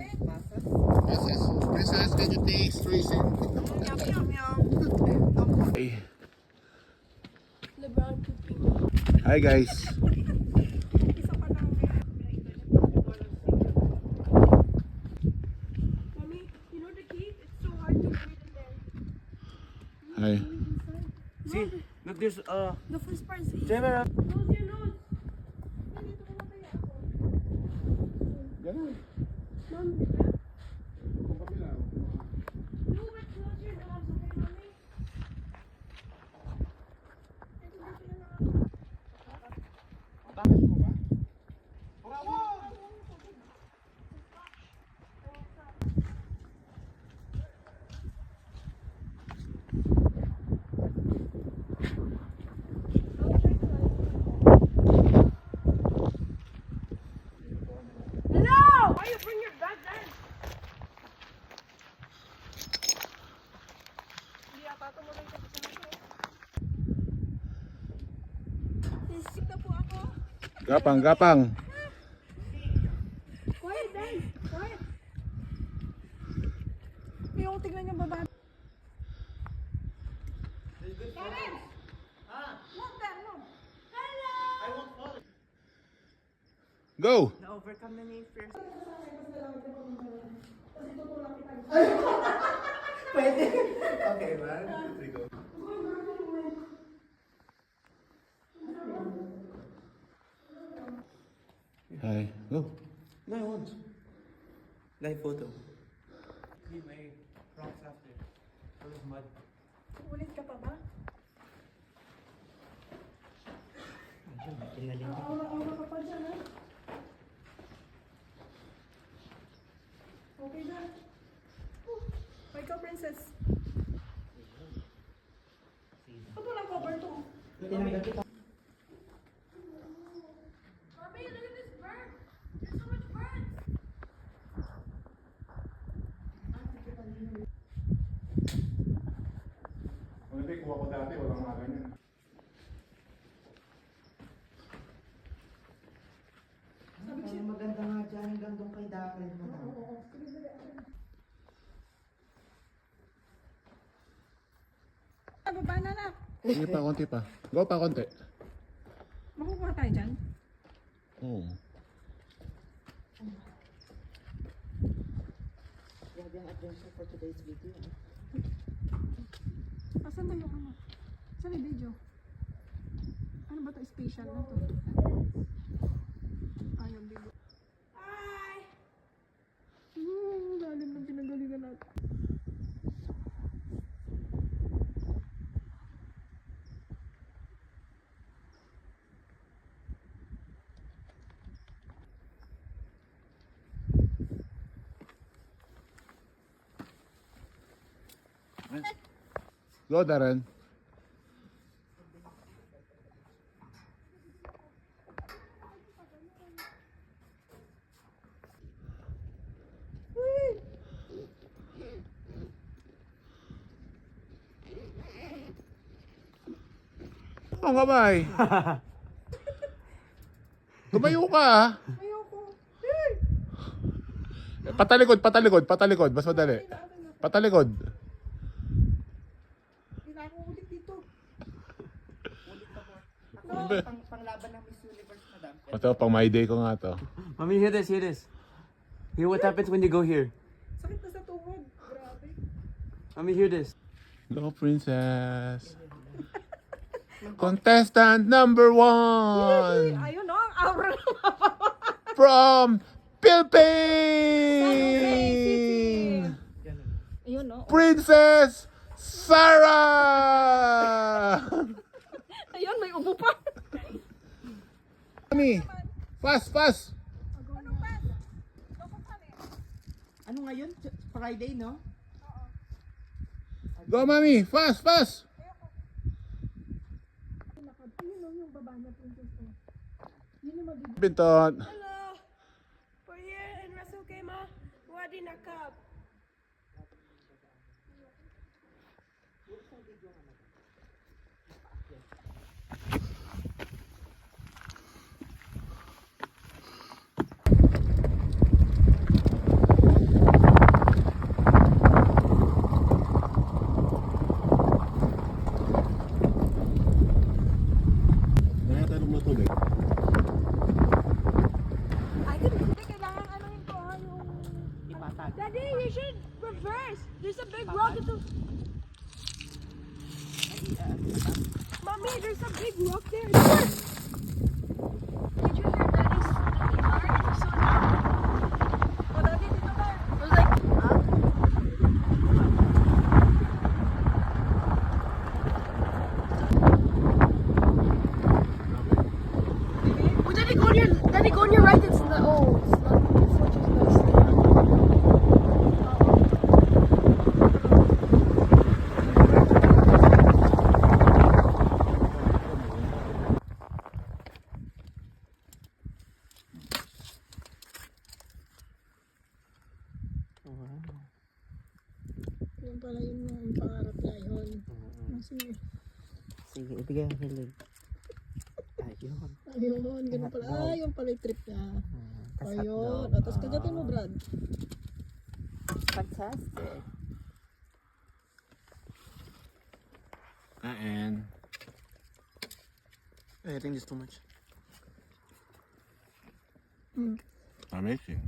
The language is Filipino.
Passes. Princess, can you taste raisin? Yum, yum, yum. Hey. LeBron cooking. Hi guys. Isa pa lang. Mommy, you know the cave? It's so hard to breathe in there. Hi. See, look, there's The first part is easy. Trevor. Close your nose. Nandito ko na kaya ako. Ganun. Mom, Kung kabila. no, but close your nose, okay, mommy? Ito dito na lang ako. Takas mo ba? Hello! Why you bring your bag then? Hindi ata tumuloy kasi sa akin. Sisik na po ako. Gapang, gapang. Quiet, Dan. Quiet. Yung tignan yung baba. Karen! Look there, look. Hello! Go! Na-overcome na niya yung fear. Pwede. Okay, 1, 2, 3, go. Hi. Go. No, I won't. Live photo. See my rocks after. Full of mud. Ulit ka pa ba? Kinaling. Aura ka pa dyan, ha? Okay na. Oh, ikaw, princess. Ba't walang cover to? Mommy, look at this bird. There's so much birds. Hindi, kuha ko dati. Walang mga ganyan. Ang maganda nga dyan hanggang doon kay Daryl mo na. Baba na na. Sige pa, konti pa. Go pa, konti. Makukuha tayo dyan. Oo. Grabe ang adventure for today's video. Asan na yung ano? Saan yung video? Ano ba ito? Special na to? Ah, yung video. Hi! Lalim ng pinagalingan natin. Go, Darren. Ang kamay. Tumayo ka, ah. Ayoko. Patalikod, patalikod, patalikod. Mas madali. Patalikod. Hindi na ako ulit dito. Panglaban ng Miss Universe, madam. Ito, pang my day ko nga to. Mommy, hear this, hear this. Hear what happens when you go here. Sakit na sa tuhod. Grabe. Mommy, hear this. Go, princess. Contestant number 1 Ayun no, ang aura ng from Philippines, Ayun no. Princess Sarah. Ayun, may ubo pa. Mami, fast, fast. Ano pa? Ano ngayon? Friday, no? Go, mami, fast, fast. Ayun no, yung baba na princess ko. Yun yung mabibig. Pinton. Hello! We're here in Ras Al Khaimah, Wadi Nakab. Patag. Daddy, you should reverse. There's a big rock at the... Mommy, there's a big rock there. Did you hear Daddy's guitar? It was so loud. Oh, Daddy, dito ba? It was like, Oh, Daddy, go on your right. It's not. Oh, it's not. It's not just nice. Yun pala yung pangarap niya yun. Sige. Sige, ibigay ang hilig. Ayun. Ayun, ganun pala. Ah, yung pala yung trip niya. Tas Ayun. hotdog. O, tapos kagatin mo, Brad. Fantastic. And I think it's too much. amazing.